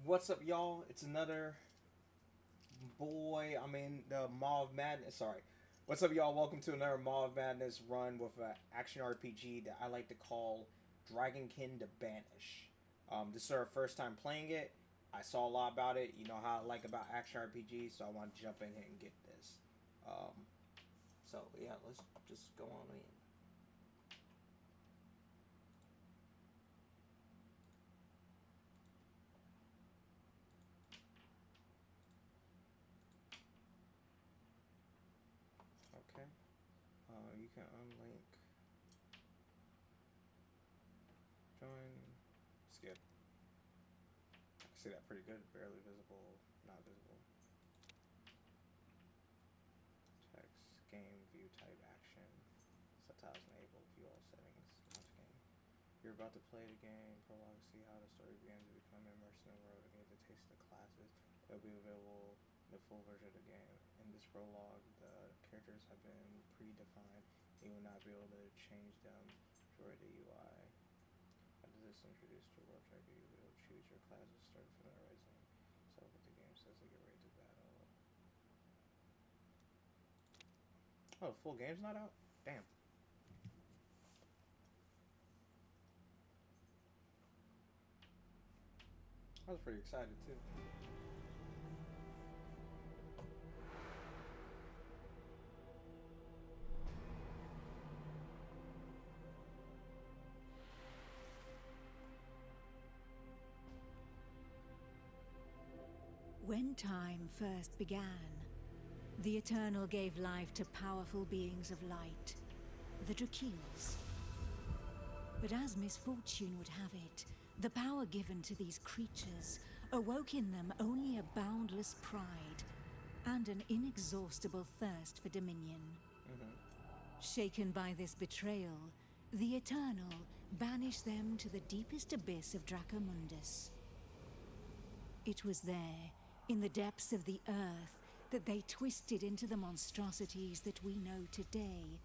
What's up, y'all? It's another the Maw of Madness. Sorry. What's up, y'all? Welcome to another Maw of Madness run with an action RPG that I like to call Dragonkin The Banished. This is our first time playing it. I saw a lot about it. You know how I like about action RPGs, so I want to jump in here and get this. Um, so, yeah, let's just go on in. Okay. You can unlink. Join. Skip. I can see that pretty good. Barely visible. Not visible. Text. Game. View type. Action. Subtitles enabled. View all settings. Launch game. You're about to play the game. Prologue. See how the story begins to become immersed in the world and get to taste the classes. It'll be available in the full version of the game. In this prologue, the characters have been predefined. You will not be able to change them through the UI. After this introduced to World Tracker, you will choose your classes, start familiarizing yourself with the game says to get ready to battle. Oh, the full game's not out? Damn. I was pretty excited too. When time first began, the Eternal gave life to powerful beings of light, the Drakeels. But as misfortune would have it, the power given to these creatures awoke in them only a boundless pride and an inexhaustible thirst for dominion. Shaken by this betrayal, the Eternal banished them to the deepest abyss of Dracomundus. It was there, in the depths of the earth, that they twisted into the monstrosities that we know today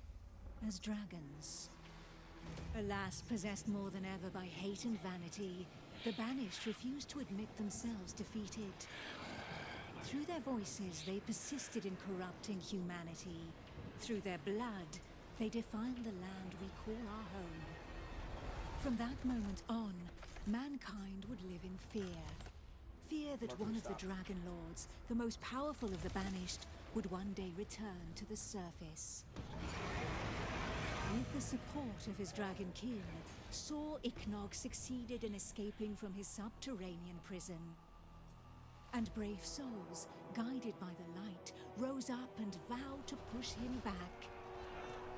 as dragons. Alas, possessed more than ever by hate and vanity, the Banished refused to admit themselves defeated. Through their voices, they persisted in corrupting humanity. Through their blood, they defined the land we call our home. From that moment on, mankind would live in fear. Fear that one of the Dragon Lords, the most powerful of the Banished, would one day return to the surface. With the support of his dragon kin, Saw Ichnog succeeded in escaping from his subterranean prison. And brave souls, guided by the light, rose up and vowed to push him back.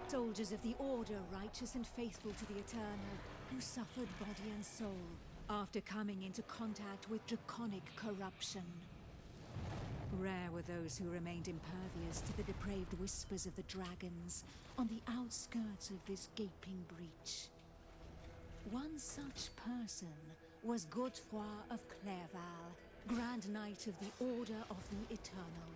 Soldiers of the Order, righteous and faithful to the Eternal, who suffered body and soul after coming into contact with draconic corruption. Rare were those who remained impervious to the depraved whispers of the dragons on the outskirts of this gaping breach. One such person was Godefroy of Clairval, Grand Knight of the Order of the Eternal.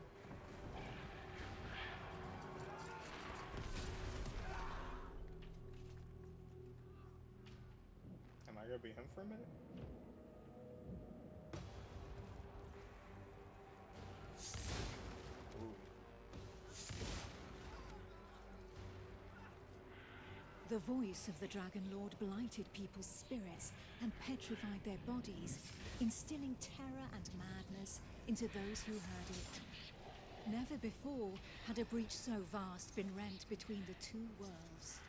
Am I gonna be him for a minute? Ooh. The voice of the Dragon Lord blighted people's spirits and petrified their bodies, instilling terror and madness into those who heard it. Never before had a breach so vast been rent between the two worlds.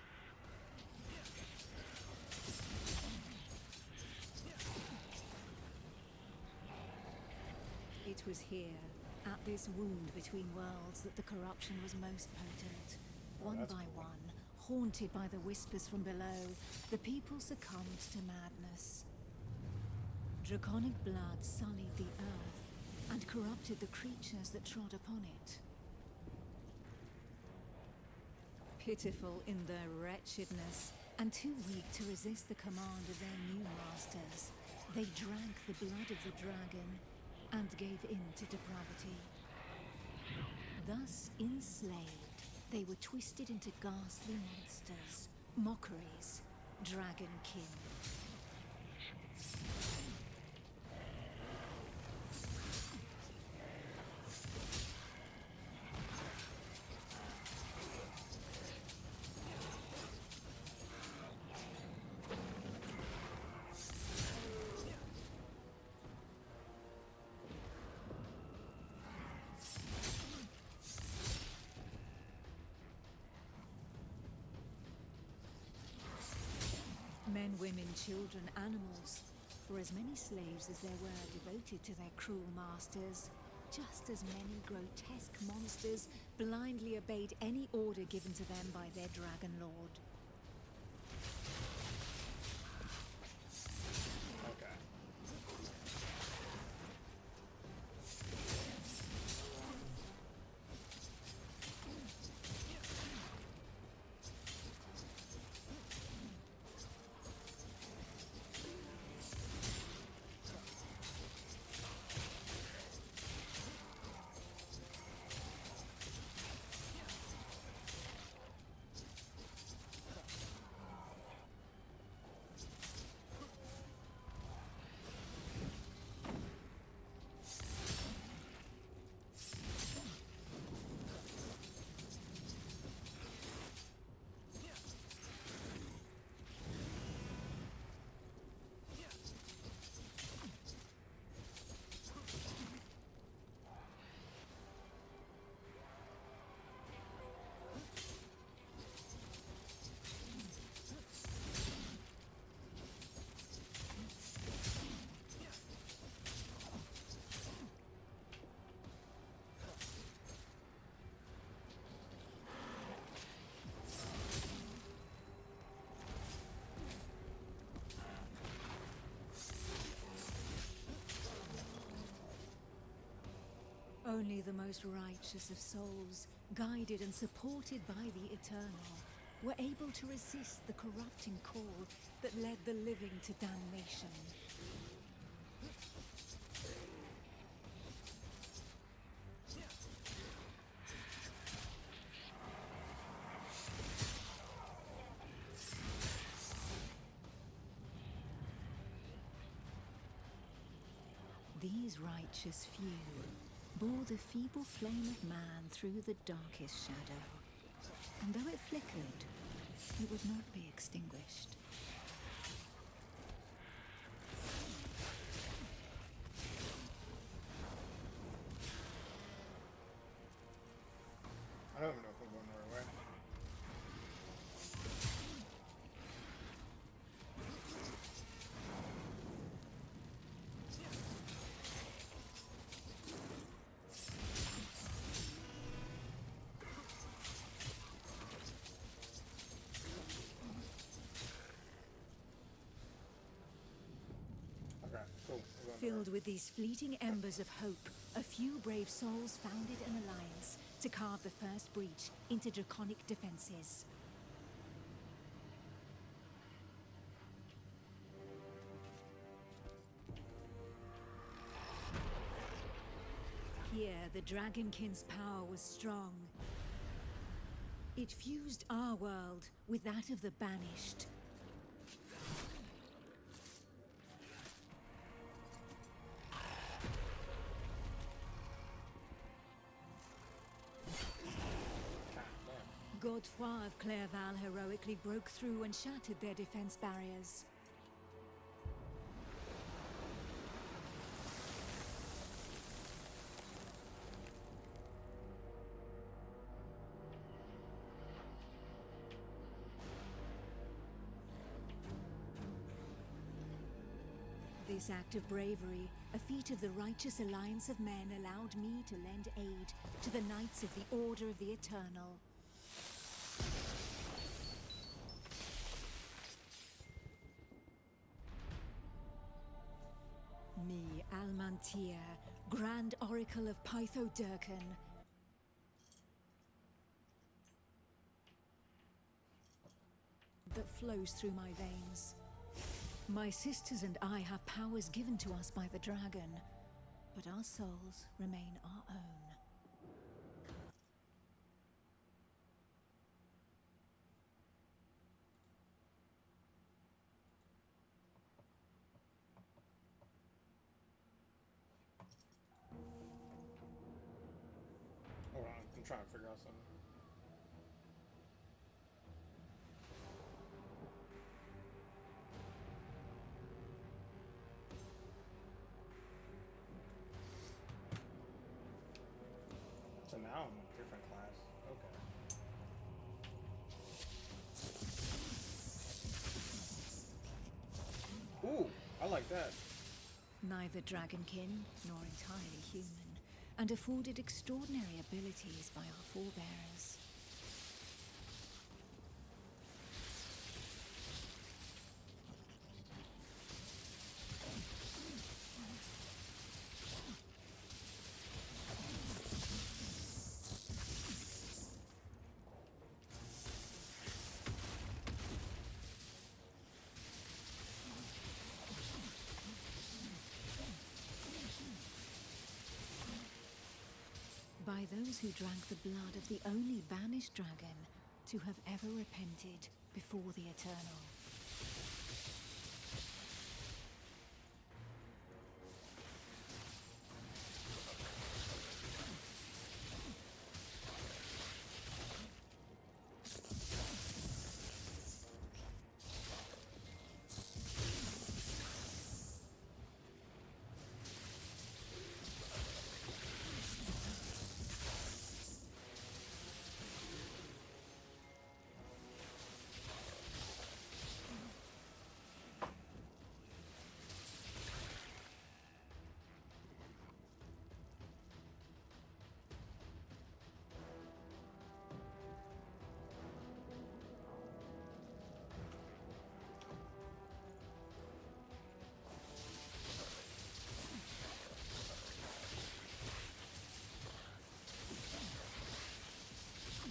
It was here, at this wound between worlds, that the corruption was most potent. One by one, haunted by the whispers from below, the people succumbed to madness. Draconic blood sullied the earth and corrupted the creatures that trod upon it. Pitiful in their wretchedness, and too weak to resist the command of their new masters, they drank the blood of the dragon and gave in to depravity. Thus enslaved, they were twisted into ghastly monsters, mockeries, dragonkin. Men, women, children, animals. For as many slaves as there were devoted to their cruel masters, just as many grotesque monsters blindly obeyed any order given to them by their dragon lord. Okay. Only the most righteous of souls, guided and supported by the Eternal, were able to resist the corrupting call that led the living to damnation. These righteous few bore the feeble flame of man through the darkest shadow, and though it flickered, it would not be extinguished. I don't even know if I'm going the right way. Okay, cool. We're going the Filled with these fleeting embers of hope, a few brave souls founded an alliance to carve the first breach into draconic defenses. Here, the Dragonking's power was strong. It fused our world with that of the Banished. Godefroy of Clairval heroically broke through and shattered their defense barriers. This act of bravery, a feat of the righteous alliance of men, allowed me to lend aid to the Knights of the Order of the Eternal. Me, Almantir, Grand Oracle of Pythodurcan, that flows through my veins. My sisters and I have powers given to us by the dragon, but our souls remain our own. Hold on, I'm trying to figure out something. So now I'm a different class. Okay. like that. Neither dragonkin nor entirely human, and afforded extraordinary abilities by our forebears. By those who drank the blood of the only banished dragon to have ever repented before the Eternal.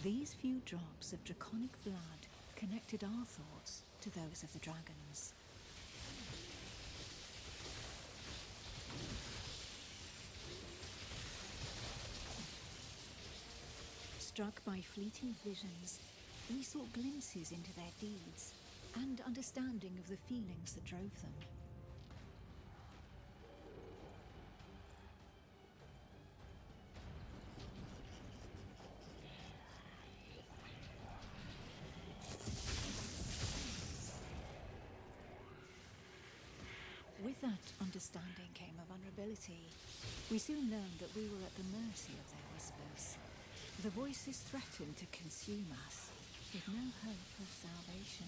These few drops of draconic blood connected our thoughts to those of the dragons. Struck by fleeting visions, we sought glimpses into their deeds and understanding of the feelings that drove them. With that understanding came a vulnerability. We soon learned that we were at the mercy of their whispers. The voices threatened to consume us, with no hope of salvation.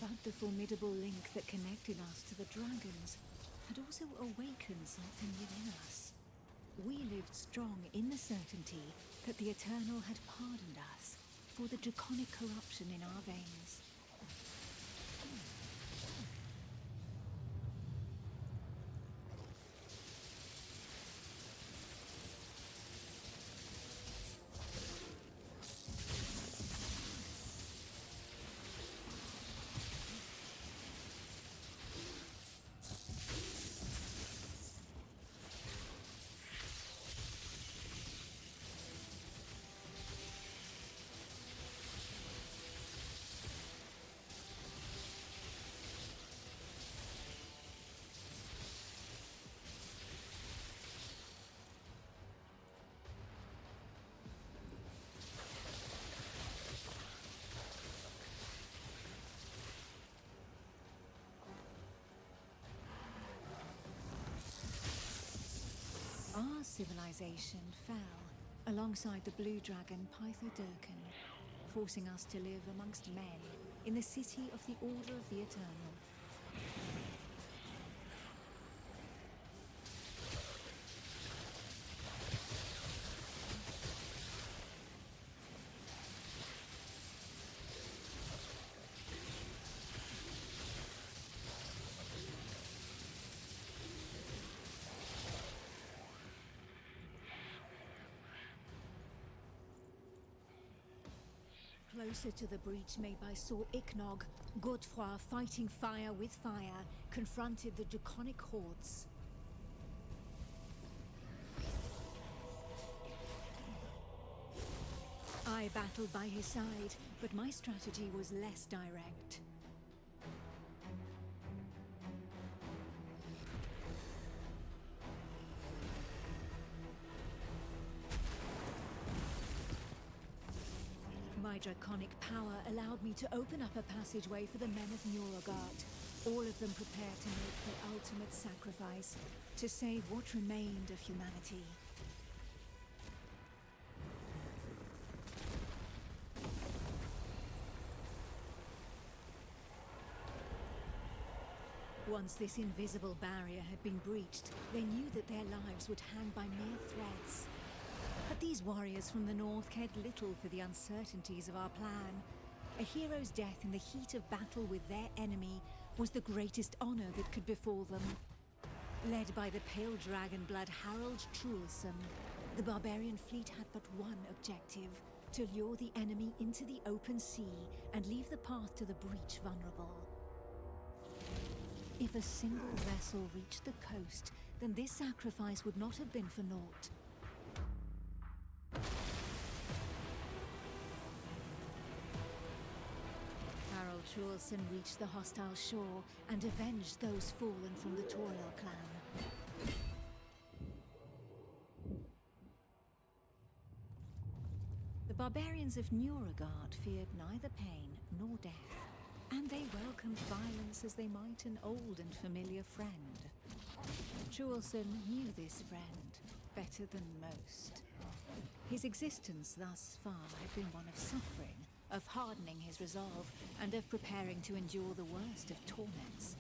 But the formidable link that connected us to the dragons had also awakened something within us. We lived strong in the certainty that the Eternal had pardoned us for the draconic corruption in our veins. Our civilization fell alongside the blue dragon Pythodurcan, forcing us to live amongst men in the city of the Order of the Eternal. Closer to the breach made by Sir Ichnog, Godefroy, fighting fire with fire, confronted the draconic hordes. I battled by his side, but my strategy was less direct. My draconic power allowed me to open up a passageway for the men of Nurogard, all of them prepared to make the ultimate sacrifice to save what remained of humanity. Once this invisible barrier had been breached, they knew that their lives would hang by mere threads. But these warriors from the north cared little for the uncertainties of our plan. A hero's death in the heat of battle with their enemy was the greatest honor that could befall them. Led by the pale dragon-blood Harold Truelson, the barbarian fleet had but one objective: to lure the enemy into the open sea and leave the path to the breach vulnerable. If a single vessel reached the coast, then this sacrifice would not have been for naught. Harold Truelson reached the hostile shore and avenged those fallen from the Toriel clan. The barbarians of Nurogard feared neither pain nor death, and they welcomed violence as they might an old and familiar friend. Truelson knew this friend better than most. His existence thus far had been one of suffering, of hardening his resolve, and of preparing to endure the worst of torments,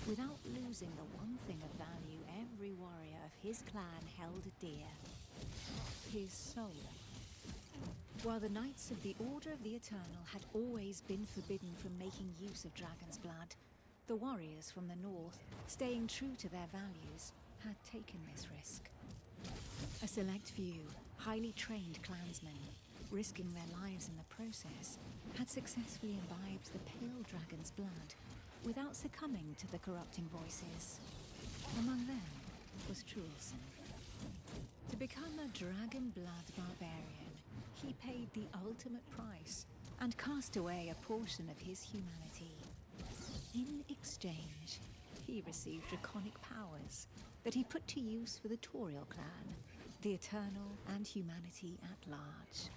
without losing the one thing of value every warrior of his clan held dear: his soul. While the Knights of the Order of the Eternal had always been forbidden from making use of dragon's blood, the warriors from the north, staying true to their values, had taken this risk. A select few, highly trained clansmen, risking their lives in the process, had successfully imbibed the pale dragon's blood without succumbing to the corrupting voices. Among them was Truelson. To become a dragon blood barbarian, he paid the ultimate price and cast away a portion of his humanity. In exchange, he received draconic powers that he put to use for the Toriel clan, the Eternal, and humanity at large.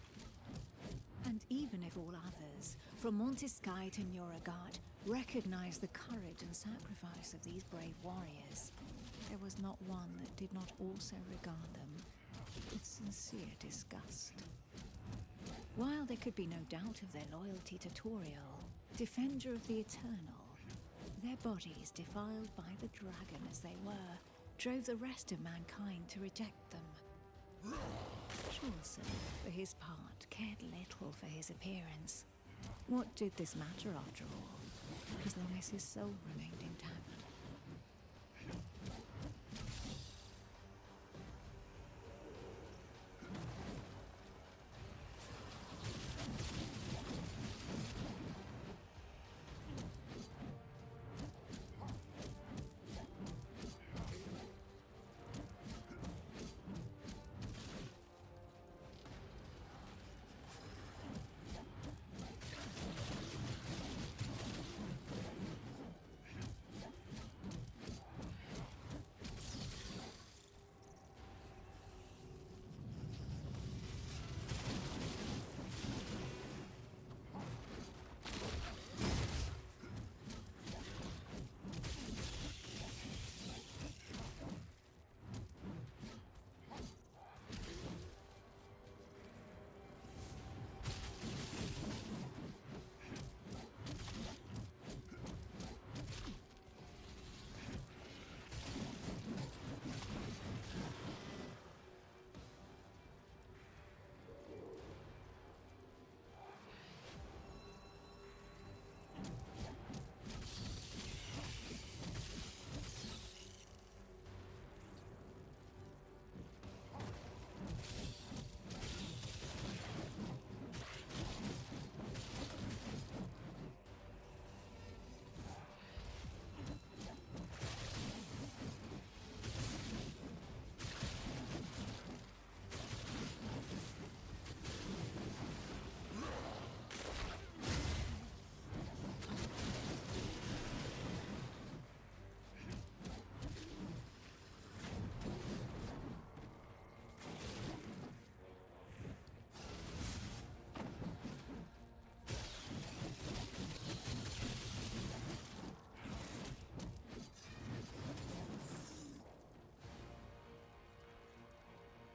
And even if all others, from Montesky to Nurogard, recognized the courage and sacrifice of these brave warriors, there was not one that did not also regard them with sincere disgust. While there could be no doubt of their loyalty to Toriel, defender of the Eternal, their bodies, defiled by the dragon as they were, drove the rest of mankind to reject them. Truelson, for his part, cared little for his appearance. What did this matter after all, as long as his soul remained intact?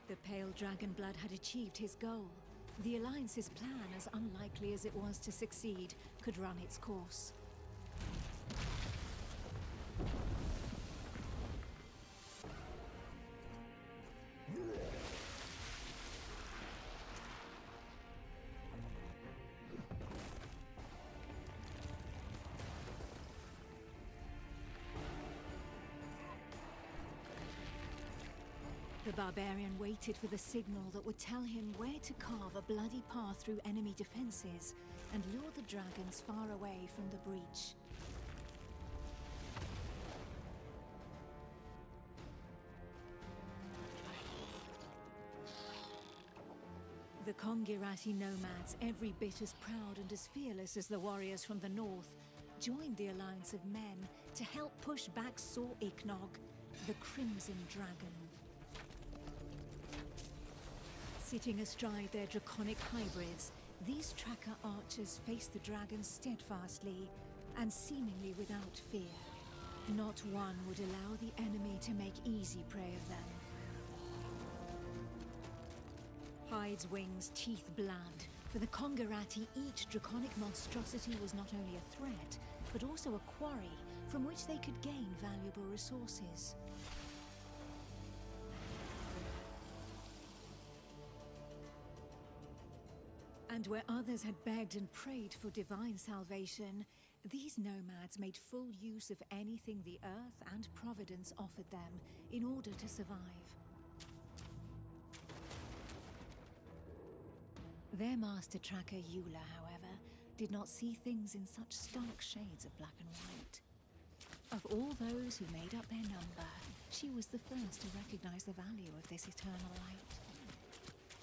The pale dragon blood had achieved his goal. The Alliance's plan, as unlikely as it was to succeed, could run its course. The barbarian waited for the signal that would tell him where to carve a bloody path through enemy defenses and lure the dragons far away from the breach. The Kongirati nomads, every bit as proud and as fearless as the warriors from the north, joined the alliance of men to help push back Sor Iknog, the Crimson Dragon. Sitting astride their draconic hybrids, these tracker archers faced the dragons steadfastly and seemingly without fear. Not one would allow the enemy to make easy prey of them. Hides, wings, teeth, blood. For the Kongirati, each draconic monstrosity was not only a threat, but also a quarry from which they could gain valuable resources. And where others had begged and prayed for divine salvation, these nomads made full use of anything the earth and Providence offered them in order to survive. Their master tracker Eula, however, did not see things in such stark shades of black and white. Of all those who made up their number, she was the first to recognize the value of this eternal light.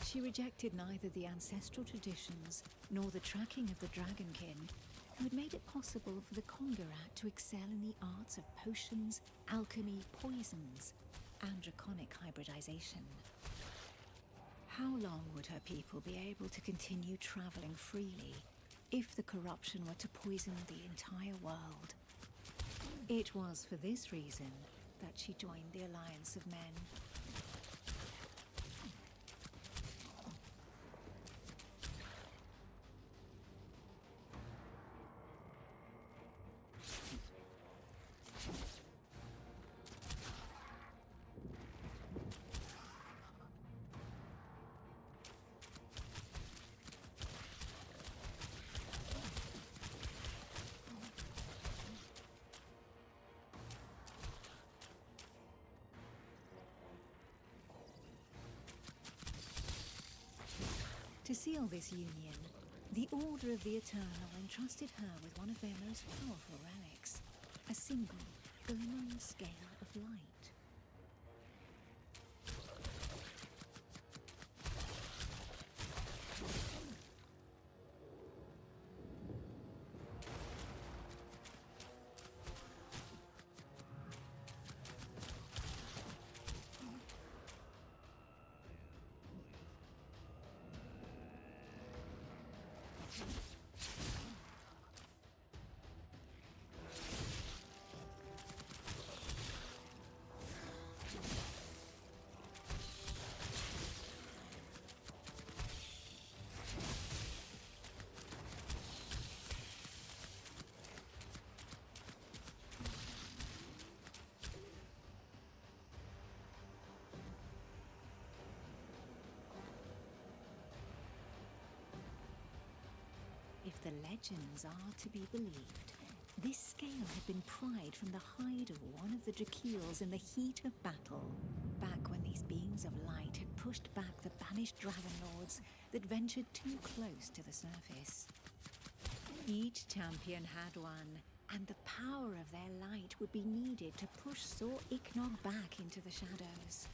She rejected neither the ancestral traditions nor the tracking of the Dragonkin, who had made it possible for the Kongirat to excel in the arts of potions, alchemy, poisons, and draconic hybridization. How long would her people be able to continue traveling freely if the corruption were to poison the entire world? It was for this reason that she joined the Alliance of Men. To seal this union, the Order of the Eternal entrusted her with one of their most powerful relics, a single, glimmering scale of light. If the legends are to be believed, this scale had been pried from the hide of one of the Drakeels in the heat of battle, back when these beings of light had pushed back the banished dragon lords that ventured too close to the surface. Each champion had one, and the power of their light would be needed to push Sor Iknog back into the shadows.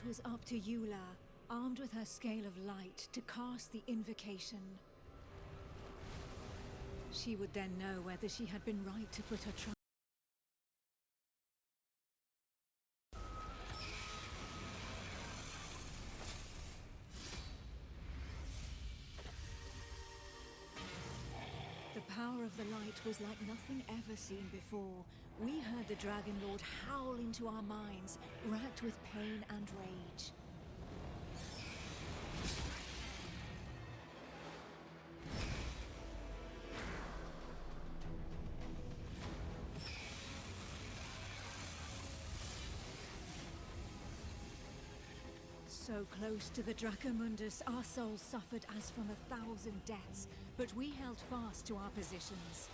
it was up to Eula, armed with her scale of light, to cast the invocation. She would then know whether she had been right to put her trust. The power of the light was like nothing ever seen before. We heard the Dragon Lord howl into our minds, racked with pain and rage. So close to the Dracomundus, our souls suffered as from 1,000 deaths, but we held fast to our positions.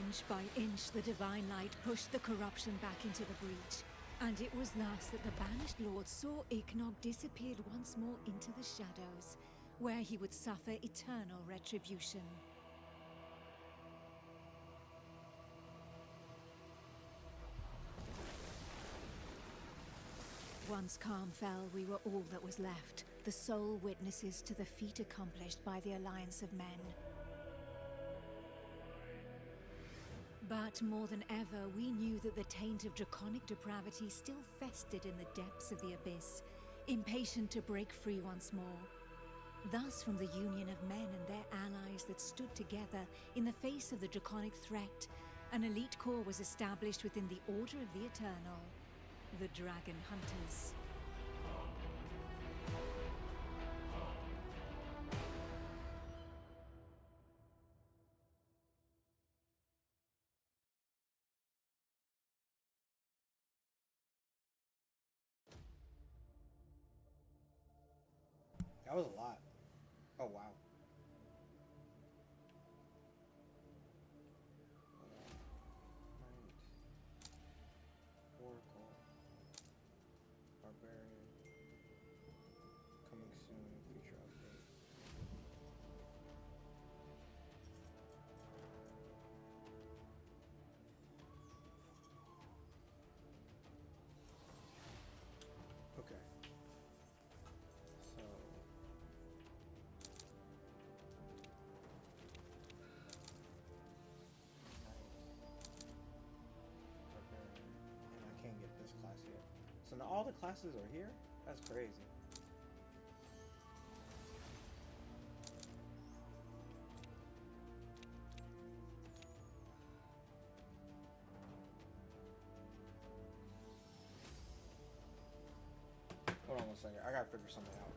Inch by inch, the divine light pushed the corruption back into the breach. And it was thus that the Banished Lord saw Ignog disappeared once more into the shadows, where he would suffer eternal retribution. Once calm fell, we were all that was left, the sole witnesses to the feat accomplished by the Alliance of Men. But more than ever, we knew that the taint of draconic depravity still festered in the depths of the abyss, impatient to break free once more. Thus, from the union of men and their allies that stood together in the face of the draconic threat, an elite corps was established within the Order of the Eternal, the Dragon Hunters. That was a lot. Oh, wow. Right. Oracle. Barbarian. Coming soon in future updates. Okay. So. And I can't get this class yet. So now all the classes are here? That's crazy. Hold on one second. I gotta figure something out.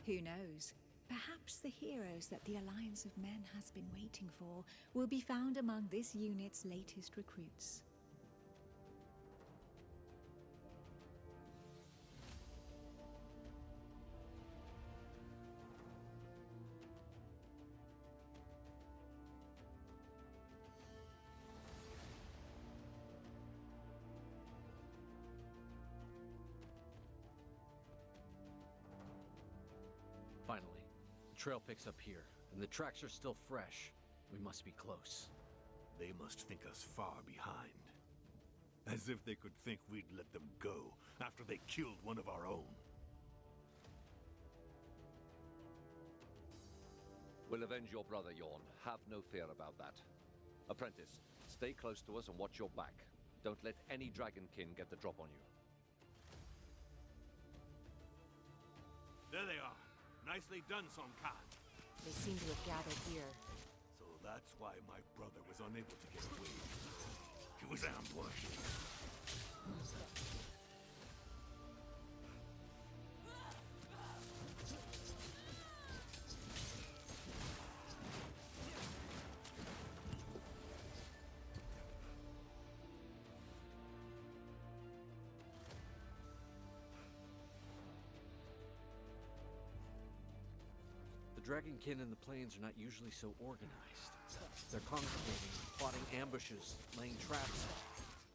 Who knows? Perhaps the heroes that the Alliance of Men has been waiting for will be found among this unit's latest recruits. Finally, the trail picks up here, and the tracks are still fresh. We must be close. They must think us far behind. As if they could think we'd let them go after they killed one of our own. We'll avenge your brother, Yorn. Have no fear about that. Apprentice, stay close to us and watch your back. Don't let any Dragonkin get the drop on you. There they are. Nicely done, Song Khan. They seem to have gathered here. So that's why my brother was unable to get away. He was ambushed. The Dragonkin in the plains are not usually so organized. They're congregating, plotting ambushes, laying traps.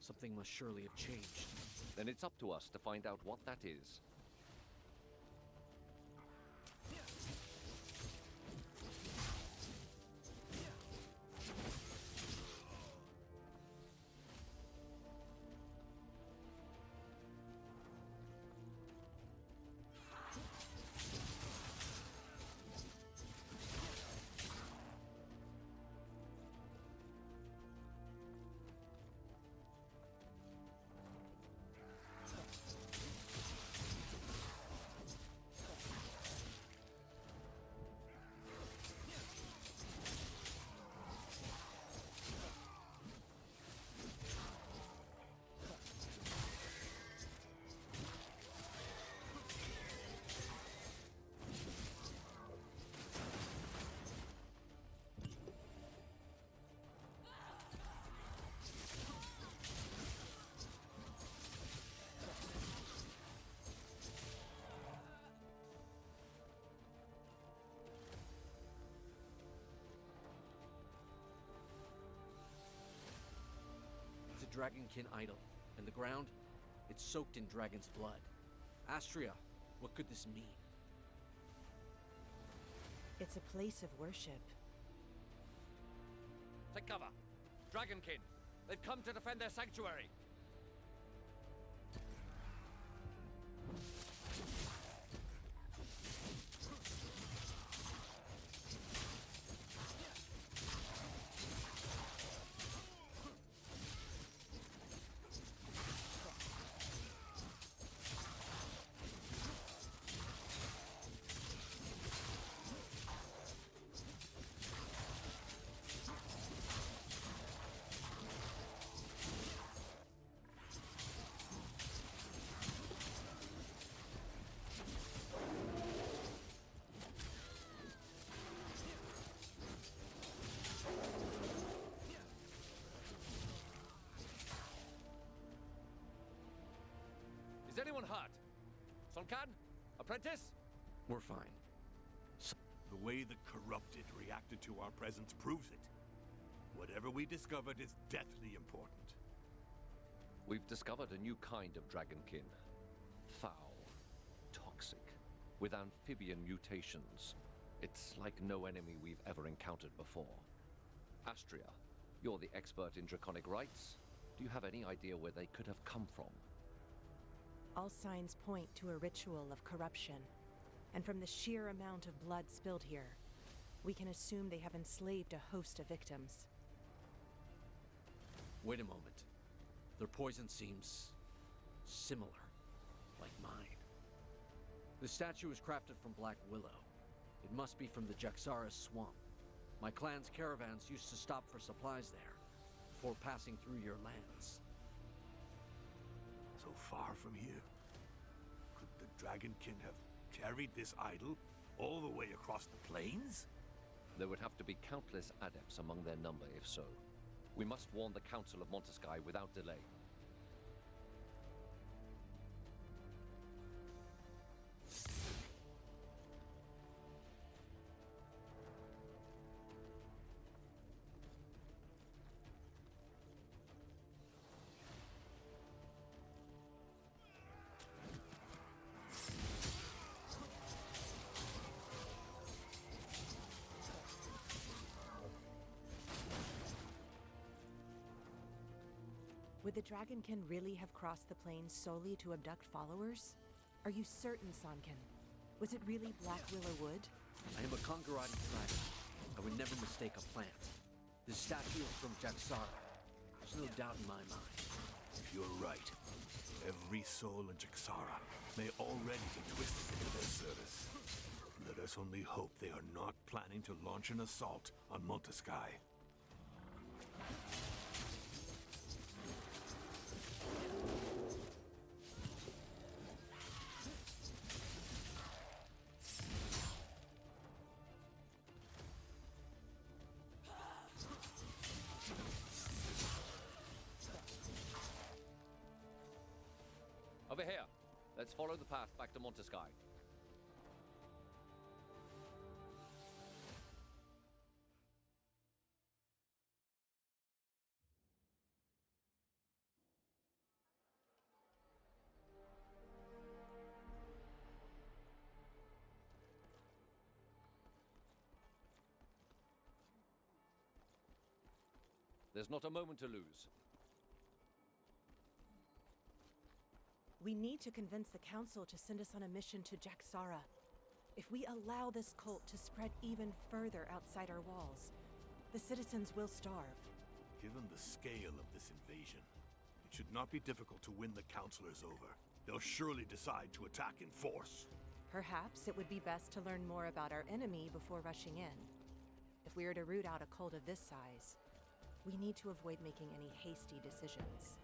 Something must surely have changed. Then it's up to us to find out what that is. It's a Dragonkin idol, and the ground, it's soaked in dragon's blood. Astria, what could this mean? It's a place of worship. Take cover! Dragonkin! They've come to defend their sanctuary! Is anyone hurt? Sun Khan? Apprentice? We're fine. The way the corrupted reacted to our presence proves it. Whatever we discovered is deathly important. We've discovered a new kind of Dragonkin. Foul. Toxic. With amphibian mutations. It's like no enemy we've ever encountered before. Astria, you're the expert in draconic rites. Do you have any idea where they could have come from? All signs point to a ritual of corruption. And from the sheer amount of blood spilled here, we can assume they have enslaved a host of victims. Wait a moment. Their poison seems similar, like mine. The statue is crafted from black willow. It must be from the Jaxara's swamp. My clan's caravans used to stop for supplies there, before passing through your lands. So far from here. Could the Dragonkin have carried this idol All the way across the plains? There would have to be countless adepts among their number if so. We must warn the Council of Monteskai without delay. Would the Dragonkin really have crossed the plains solely to abduct followers? Are you certain, Sankin? Was it really Black Willow Wood? I am a Kongarati dragon. I would never mistake a plant. This statue is from Jaxara. There's no doubt in my mind. You're right. Every soul in Jaxara may already be twisted into their service. Let us only hope they are not planning to launch an assault on Monteskai. Over here. Let's follow the path back to Monteskai. There's not a moment to lose. We need to convince the Council to send us on a mission to Jaxara. If we allow this cult to spread even further outside our walls, the citizens will starve. Given the scale of this invasion, it should not be difficult to win the Councilors over. They'll surely decide to attack in force. Perhaps it would be best to learn more about our enemy before rushing in. If we are to root out a cult of this size, we need to avoid making any hasty decisions.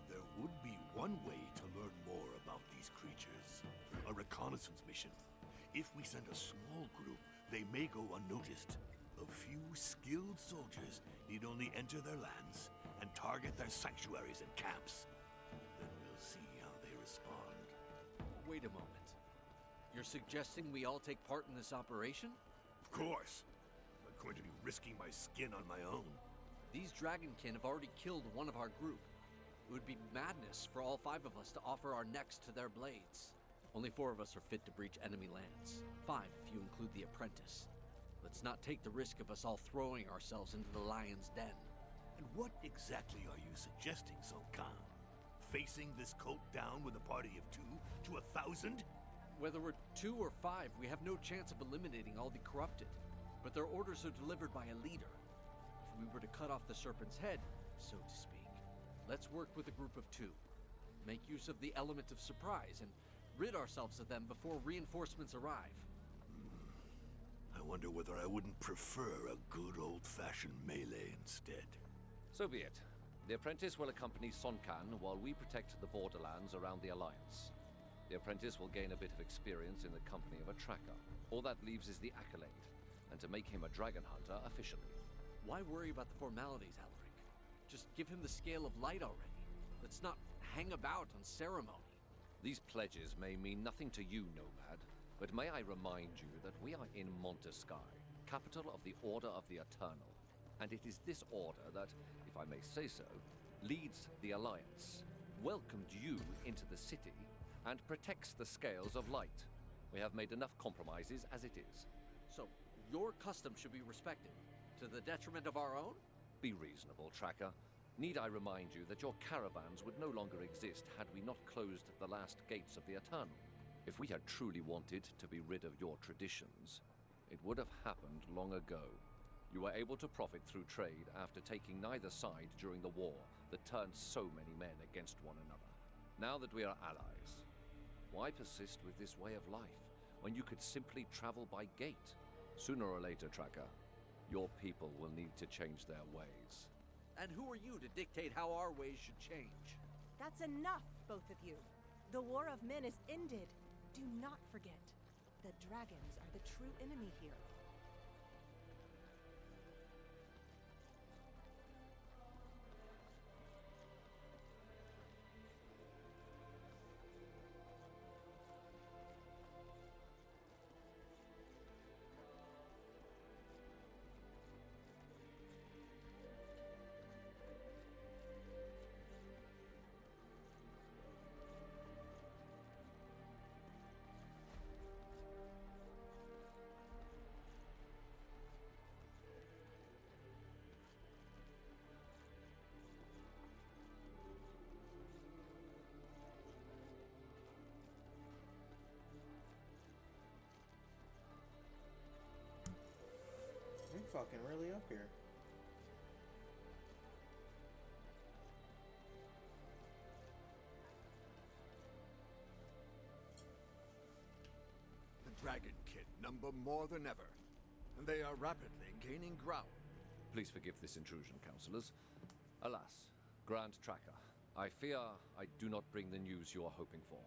There would be one way to learn more about these creatures. A reconnaissance mission. If we send a small group, they may go unnoticed. A few skilled soldiers need only enter their lands and target their sanctuaries and camps. Then we'll see how they respond. Wait a moment. You're suggesting we all take part in this operation? Of course. I'm not going to be risking my skin on my own. These Dragonkin have already killed one of our group. It would be madness for all 5 of us to offer our necks to their blades. Only 4 of us are fit to breach enemy lands. 5 if you include the apprentice. Let's not take the risk of us all throwing ourselves into the lion's den. And what exactly are you suggesting, Sulkan? Facing this cult down with a party of 2 to 1,000? Whether we're 2 or 5, we have no chance of eliminating all the corrupted. But their orders are delivered by a leader. If we were to cut off the serpent's head, so to speak, let's work with a group of 2. Make use of the element of surprise and rid ourselves of them before reinforcements arrive. I wonder whether I wouldn't prefer a good old-fashioned melee instead. So be it. The apprentice will accompany Sonkan while we protect the borderlands around the Alliance. The apprentice will gain a bit of experience in the company of a tracker. All that leaves is the accolade, and to make him a dragon hunter officially. Why worry about the formalities, Alaric? Just give him the scale of light already. Let's not hang about on ceremony. These pledges may mean nothing to you, Nomad, but may I remind you that we are in Monteskai, capital of the Order of the Eternal, and it is this order that, if I may say so, leads the Alliance, welcomed you into the city, and protects the scales of light. We have made enough compromises as it is. So, your custom should be respected, to the detriment of our own? Be reasonable, Tracker. Need I remind you that your caravans would no longer exist had we not closed the last gates of the Eternal? If we had truly wanted to be rid of your traditions, it would have happened long ago. You were able to profit through trade after taking neither side during the war that turned so many men against one another. Now that we are allies, why persist with this way of life when you could simply travel by gate? Sooner or later, Tracker, your people will need to change their ways. And who are you to dictate how our ways should change? That's enough, both of you. The War of Men is ended. Do not forget. that dragons are the true enemy here. We fucking really up here. The Dragonkin number more than ever, and they are rapidly gaining ground. Please forgive this intrusion, councillors. Alas, Grand Tracker, I fear I do not bring the news you are hoping for.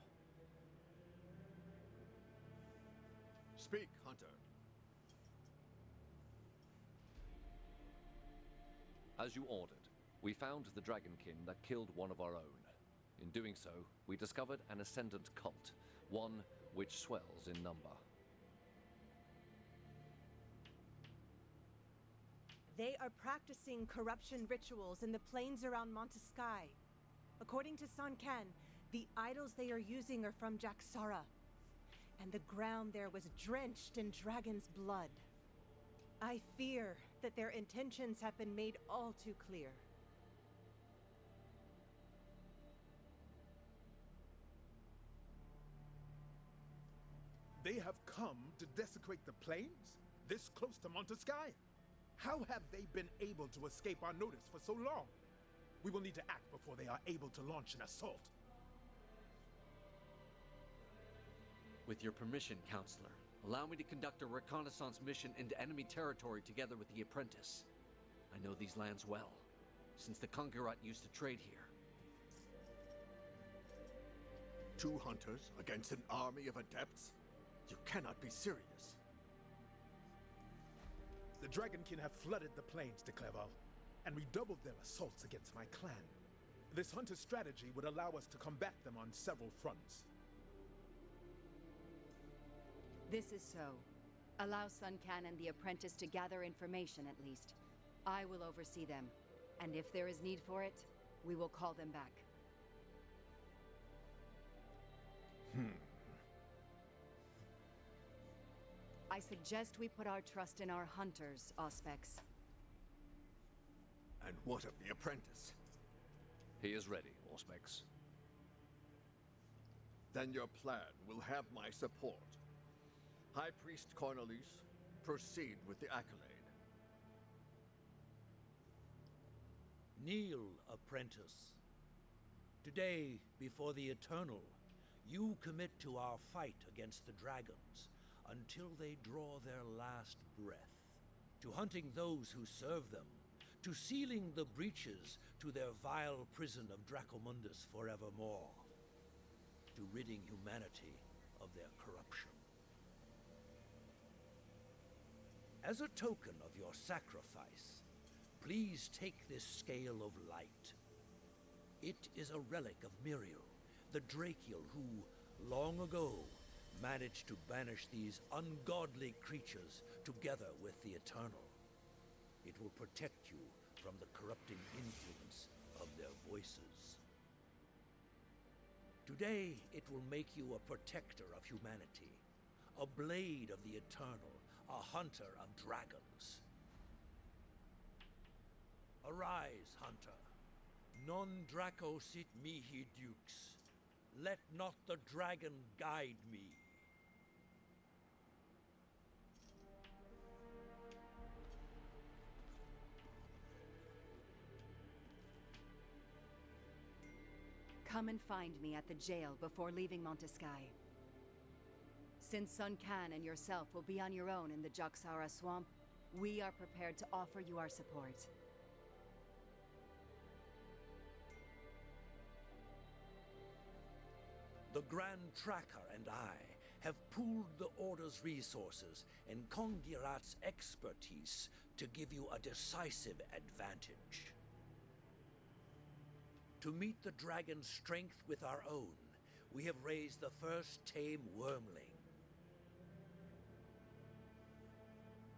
Speak, Hunter. As you ordered, we found the Dragonkin that killed one of our own. In doing so, we discovered an ascendant cult, one which swells in number. They are practicing corruption rituals in the plains around Monteskai. According to Sun Can, the idols they are using are from Jaxara, and the ground there was drenched in dragon's blood. I fear that their intentions have been made all too clear. They have come to desecrate the plains? This close to Monteskai? How have they been able to escape our notice for so long? We will need to act before they are able to launch an assault. With your permission, Counselor, allow me to conduct a reconnaissance mission into enemy territory together with the apprentice. I know these lands well, since the Conqueror used to trade here. 2 hunters against an army of adepts? You cannot be serious. The Dragonkin have flooded the plains de Clerval and redoubled their assaults against my clan. This hunter strategy would allow us to combat them on several fronts. This is so. Allow Sun Can and the apprentice to gather information at least. I will oversee them, and if there is need for it, we will call them back. I suggest we put our trust in our hunters, Auspex. And what of the apprentice? He is ready, Auspex. Then your plan will have my support. High Priest Cornelius, proceed with the accolade. Kneel, apprentice. Today, before the Eternal, you commit to our fight against the dragons until they draw their last breath, to hunting those who serve them, to sealing the breaches to their vile prison of Dracomundus forevermore, to ridding humanity of their corruption. As a token of your sacrifice, please take this scale of light. It is a relic of Miriel, the Drakiel who, long ago, managed to banish these ungodly creatures together with the Eternal. It will protect you from the corrupting influence of their voices. Today, it will make you a protector of humanity, a blade of the Eternal, a hunter of dragons. Arise, hunter. Non Draco sit mihi dukes. Let not the dragon guide me. Come and find me at the jail before leaving Monteskai. Since Sun Can and yourself will be on your own in the Jaxara swamp, we are prepared to offer you our support. The Grand Tracker and I have pooled the Order's resources and Kongirat's expertise to give you a decisive advantage. To meet the dragon's strength with our own, we have raised the first tame wormling.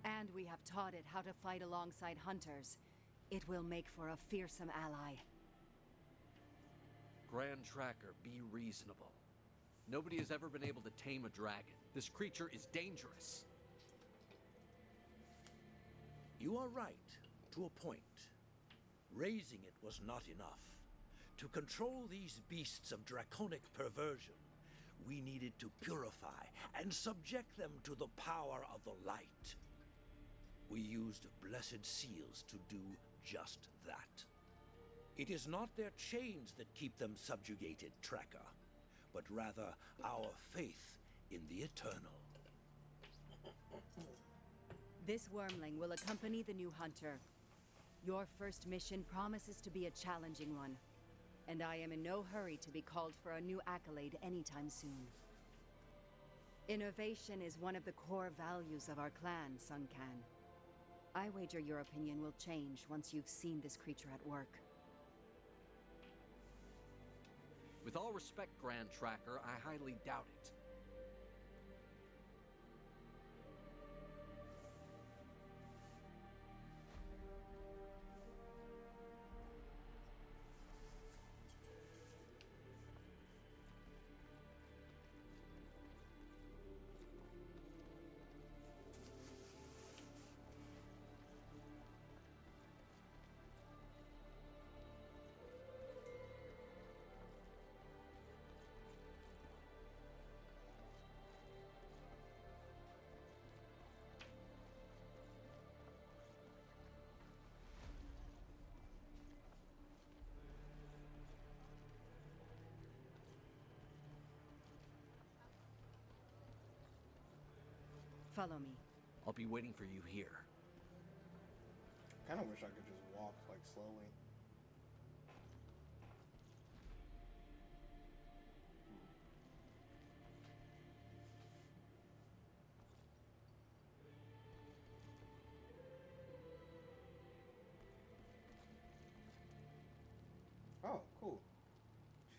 And we have taught it how to fight alongside hunters. It will make for a fearsome ally. Grand Tracker, be reasonable. Nobody has ever been able to tame a dragon. This creature is dangerous. You are right, to a point. Raising it was not enough. To control these beasts of draconic perversion, we needed to purify and subject them to the power of the light. We used blessed seals to do just that. It is not their chains that keep them subjugated, Tracker, but rather our faith in the eternal. This wormling will accompany the new hunter. Your first mission promises to be a challenging one, and I am in no hurry to be called for a new accolade anytime soon. Innovation is one of the core values of our clan, Sun Can. I wager your opinion will change once you've seen this creature at work. With all respect, Grand Tracker, I highly doubt it. Follow me. I'll be waiting for you here. Kind of wish I could just walk, like, slowly. Oh, cool.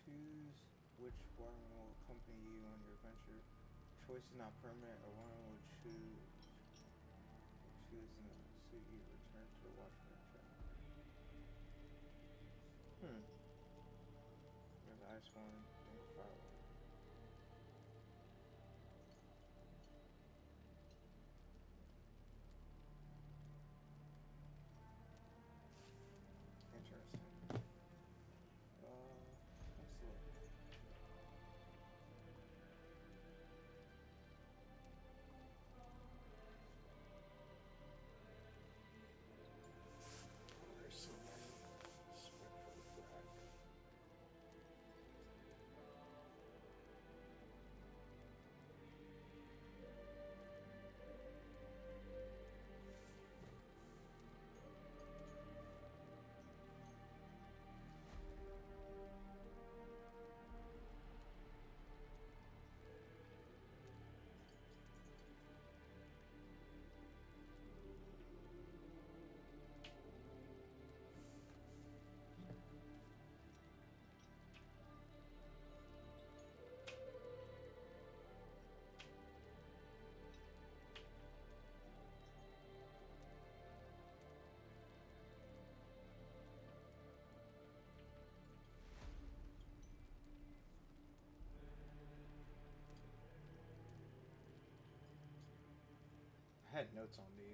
Choose which one will accompany you on your adventure. Choice is not permanent, or one will choose and suit you return to the Watchman trial. There's ice one, then fire one. Interesting. Let's look. There's so many. Spectral black. I had notes on these.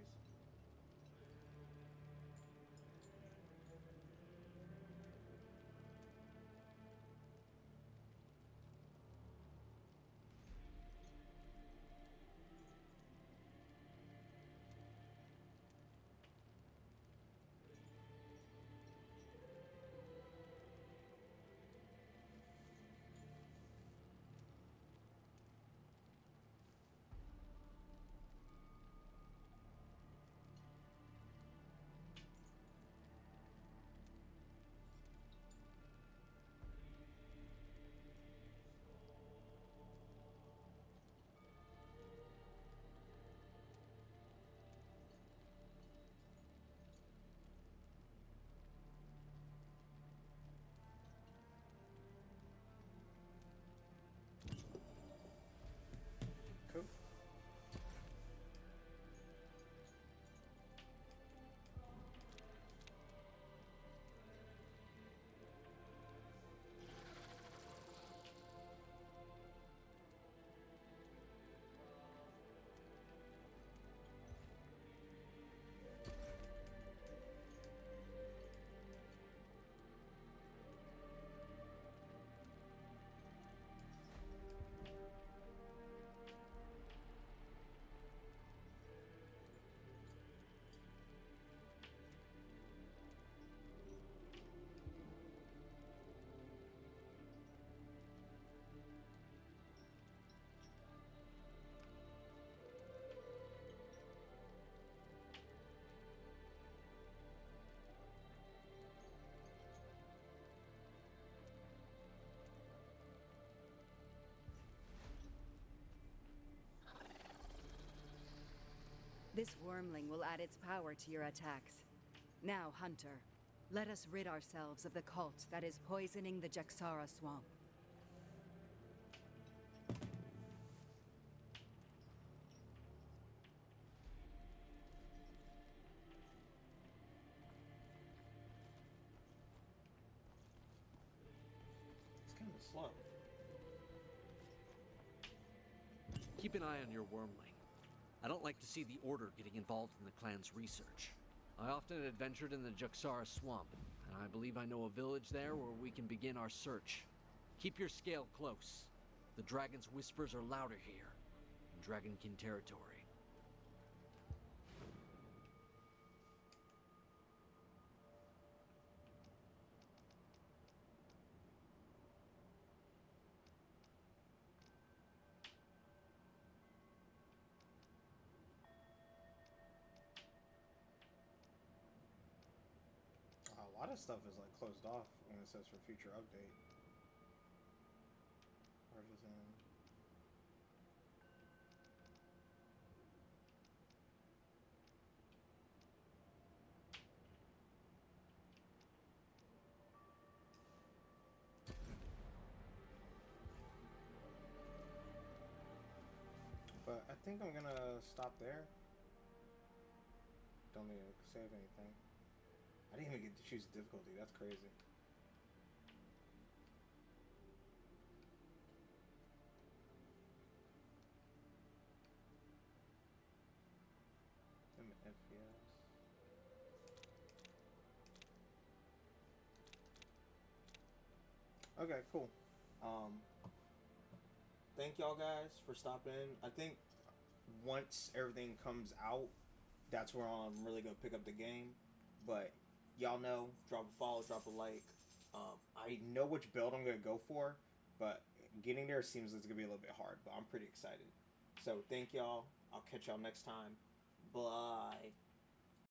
This wormling will add its power to your attacks. Now, Hunter, let us rid ourselves of the cult that is poisoning the Jaxara swamp. It's kind of slow. Keep an eye on your wormling. I don't like to see the Order getting involved in the clan's research. I often adventured in the Jaxara swamp, and I believe I know a village there where we can begin our search. Keep your scale close. The dragon's whispers are louder here, in Dragonkin territory. A lot of stuff is like closed off when it says for future update. Partisan. But I think I'm gonna stop there. Don't need to save anything. I didn't even get to choose difficulty. That's crazy. FPS. Okay, cool. Thank y'all guys for stopping. I think once everything comes out, that's where I'm really gonna pick up the game. But y'all know, drop a follow, drop a like. I know which build I'm gonna go for, but getting there seems like it's gonna be a little bit hard. But I'm pretty excited. So thank y'all. I'll catch y'all next time. Bye.